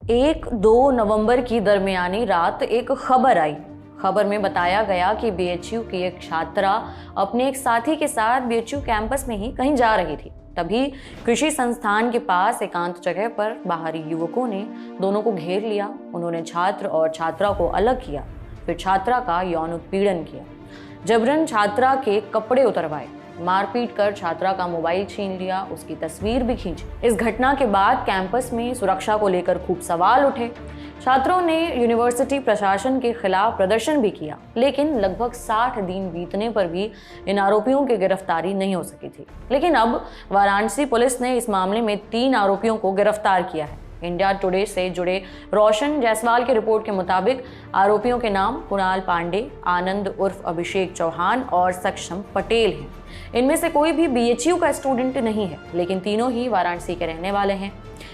1-2 नवंबर की दरमियानी रात एक खबर आई। खबर में बताया गया कि बीएचयू की एक छात्रा अपने एक साथी के साथ बीएचयू कैंपस में ही कहीं जा रही थी। तभी कृषि संस्थान के पास एकांत जगह पर बाहरी युवकों ने दोनों को घेर लिया। उन्होंने छात्र और छात्रा को अलग किया, फिर छात्रा का यौन उत्पीड़न किया, जबरन छात्रा के कपड़े उतरवाए, मारपीट कर छात्रा का मोबाइल छीन लिया, उसकी तस्वीर भी खींची। इस घटना के बाद कैंपस में सुरक्षा को लेकर खूब सवाल उठे। छात्रों ने यूनिवर्सिटी प्रशासन के खिलाफ प्रदर्शन भी किया, लेकिन लगभग 60 दिन बीतने पर भी इन आरोपियों की गिरफ्तारी नहीं हो सकी थी। लेकिन अब वाराणसी पुलिस ने इस मामले में 3 आरोपियों को गिरफ्तार किया है। इंडिया टुडे से जुड़े रोशन जायसवाल की रिपोर्ट के मुताबिक आरोपियों के नाम कुणाल पांडे, आनंद उर्फ अभिषेक चौहान और सक्षम पटेल हैं। इनमें से कोई भी बीएचयू का स्टूडेंट नहीं है, लेकिन तीनों ही वाराणसी के रहने वाले हैं।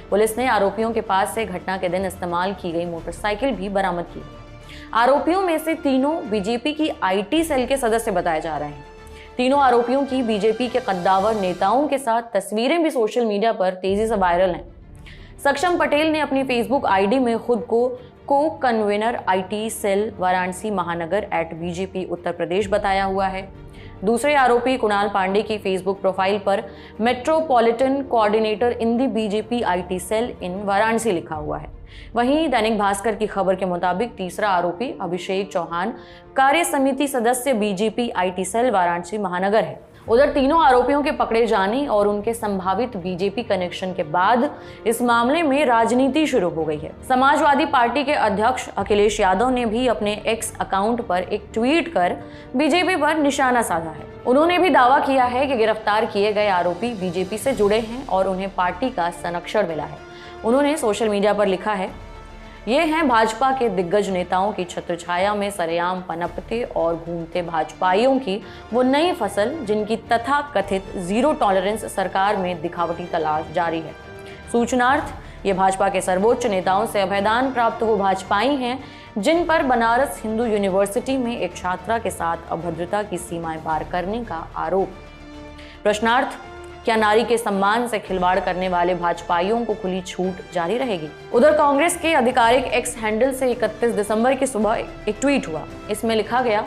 पुलिस ने आरोपियों के पास से घटना के दिन इस्तेमाल की गई मोटरसाइकिल भी बरामद की। आरोपियों में से तीनों बीजेपी की आईटी सेल के सदस्य बताए जा रहे हैं। तीनों आरोपियों की बीजेपी के कद्दावर नेताओं के साथ तस्वीरें भी सोशल मीडिया पर तेजी से वायरल हैं। सक्षम पटेल ने अपनी फेसबुक आईडी में खुद को कन्वीनर आईटी सेल वाराणसी महानगर @बीजेपी उत्तर प्रदेश बताया हुआ है। दूसरे आरोपी कुणाल पांडे की फेसबुक प्रोफाइल पर metropolitan coordinator in the BJP IT cell in Varanasi लिखा हुआ है। वहीं दैनिक भास्कर की खबर के मुताबिक तीसरा आरोपी अभिषेक चौहान कार्य समिति सदस्य बीजेपी आईटी सेल वाराणसी महानगर है। उधर तीनों आरोपियों के पकड़े जाने और उनके संभावित बीजेपी कनेक्शन के बाद इस मामले में राजनीति शुरू हो गई है। समाजवादी पार्टी के अध्यक्ष अखिलेश यादव ने भी अपने एक्स अकाउंट पर एक ट्वीट कर बीजेपी पर निशाना साधा है। उन्होंने भी दावा किया है कि गिरफ्तार किए गए आरोपी बीजेपी से जुड़े हैं और उन्हें पार्टी का संरक्षण मिला है। उन्होंने सोशल मीडिया पर लिखा है, ये हैं भाजपा के दिग्गज नेताओं की छत्रछाया में सरेआम पनपते और घूमते भाजपाइयों की वो नई फसल, जिनकी तथा कथित जीरो टॉलरेंस सरकार में दिखावटी तलाश जारी है। सूचनार्थ, ये भाजपा के सर्वोच्च नेताओं से अभयदान प्राप्त वो भाजपाई हैं जिन पर बनारस हिंदू यूनिवर्सिटी में एक छात्रा के साथ अभद्रता की सीमाएं पार करने का आरोप। प्रश्नार्थ, क्या नारी के सम्मान से खिलवाड़ करने वाले भाजपाइयों को खुली छूट जारी रहेगी? उधर कांग्रेस के आधिकारिक एक्स हैंडल से 31 दिसंबर की सुबह एक ट्वीट हुआ। इसमें लिखा गया,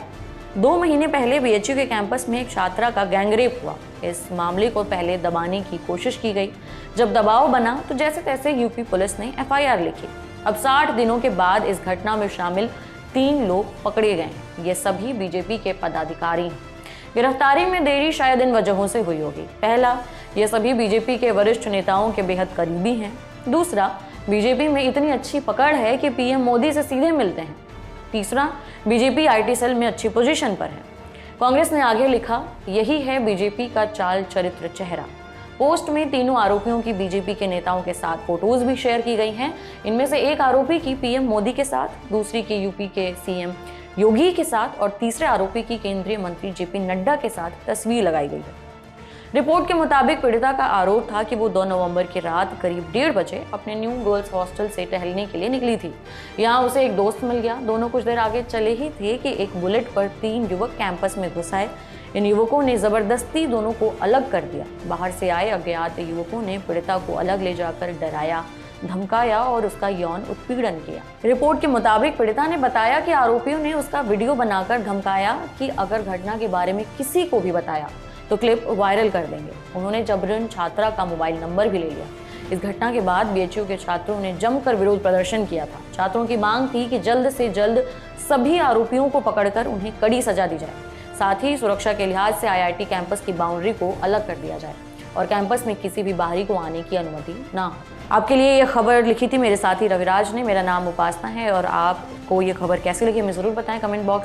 2 महीने पहले बीएचयू के कैंपस में एक छात्रा का गैंगरेप हुआ। इस मामले को पहले दबाने की कोशिश की गई। जब दबाव बना तो जैसे तैसे यूपी पुलिस ने एफआईआर लिखी। अब 60 दिनों के बाद इस घटना में शामिल 3 लोग पकड़े गए हैं। ये सभी बीजेपी के पदाधिकारी हैं। गिरफ्तारी में देरी शायद इन वजहों से हुई होगी। पहला, ये सभी बीजेपी के वरिष्ठ नेताओं के बेहद करीबी हैं। दूसरा, बीजेपी में इतनी अच्छी पकड़ है कि पीएम मोदी से सीधे मिलते हैं। तीसरा, बीजेपी आईटी सेल में अच्छी पोजीशन पर है। कांग्रेस ने आगे लिखा, यही है बीजेपी का चाल चरित्र चेहरा। पोस्ट में तीनों आरोपियों की बीजेपी के नेताओं के साथ फोटोज भी शेयर की गई हैं। इनमें से एक आरोपी की पीएम मोदी के साथ, दूसरी की यूपी के सीएम योगी के साथ और तीसरे आरोपी की केंद्रीय मंत्री जेपी नड्डा के साथ तस्वीर लगाई गई है। रिपोर्ट के मुताबिक पीड़िता का आरोप था कि वो 2 नवंबर की रात करीब 1:30 बजे अपने न्यू गर्ल्स हॉस्टल से टहलने के लिए निकली थी। यहाँ उसे एक दोस्त मिल गया। दोनों कुछ देर आगे चले ही थे कि एक बुलेट पर 3 युवक कैंपस में घुस आए। इन युवकों ने जबरदस्ती दोनों को अलग कर दिया। बाहर से आए अज्ञात युवकों ने पीड़िता को अलग ले जाकर डराया, धमकाया और उसका यौन उत्पीड़न किया। रिपोर्ट के मुताबिक पीड़िता ने बताया कि आरोपियों ने उसका वीडियो बनाकर धमकाया कि अगर घटना के बारे में किसी को भी बताया तो क्लिप वायरल कर देंगे। उन्होंने जबरन छात्रा का मोबाइल नंबर भी ले लिया। इस घटना के बाद बीएचयू के छात्रों ने जमकर विरोध प्रदर्शन किया था। छात्रों की मांग थी कि जल्द से जल्द सभी आरोपियों को पकड़कर उन्हें कड़ी सजा दी जाए। साथ ही सुरक्षा के लिहाज से आईआईटी कैंपस की बाउंड्री को अलग कर दिया जाए और कैंपस में किसी भी बाहरी को आने की अनुमति ना हो। आपके लिए ये खबर लिखी थी मेरे साथी रविराज ने। मेरा नाम उपासना है और आपको ये खबर कैसी लगी हमें ज़रूर बताएं कमेंट बॉक्स